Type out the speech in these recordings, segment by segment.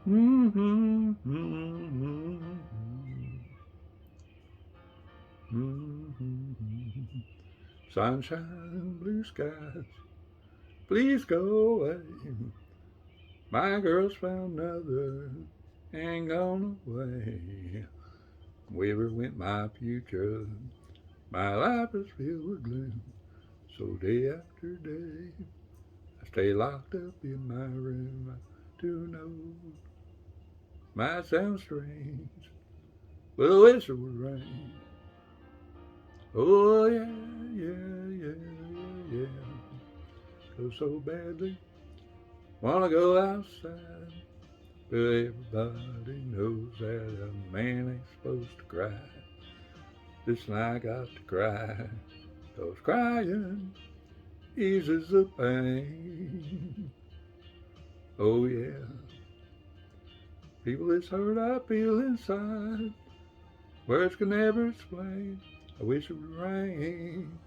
Mm-hmm, mm-hmm, mm-hmm. Sunshine, blue skies, please go away. My girl's found another and gone away. Wherever went my future? My life is filled with gloom. So day after day, I stay locked up in my room. I do know might sound strange, but I wish it would rain. Oh yeah, yeah, yeah, yeah, yeah. Go so badly, wanna go outside. But everybody knows that a man ain't supposed to cry. Listen, I got to cry, 'cause crying eases the pain. Oh yeah, people, it's hurt I feel inside. Words can never explain. I wish it would rain.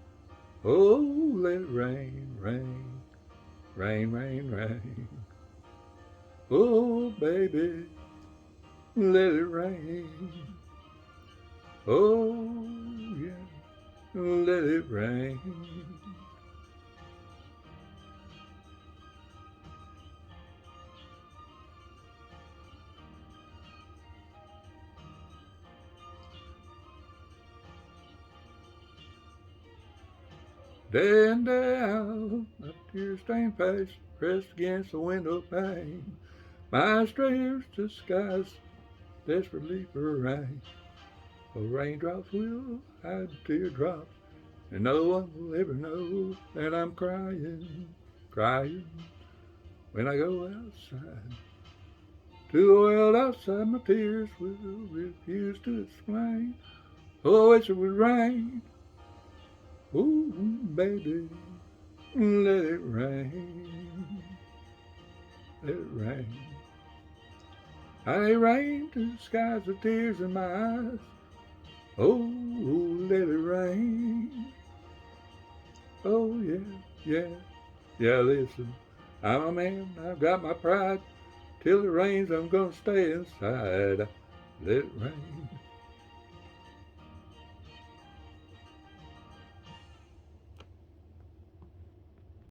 Oh, let it rain, rain, rain, rain, rain. Oh, baby, let it rain. Oh, yeah, let it rain. Day in, day out, a tear-stained face pressed against the window pane. My strayers to skies desperately for rain. The raindrops will hide teardrops, and no one will ever know that I'm crying, crying when I go outside. To the world outside, my tears will refuse to explain. Oh, I wish it would rain. Ooh, baby, let it rain. Let it rain. I rain to the skies of tears in my eyes. Oh, let it rain. Oh, yeah, yeah, yeah, listen. I'm a man, I've got my pride. Till it rains, I'm gonna stay inside. Let it rain.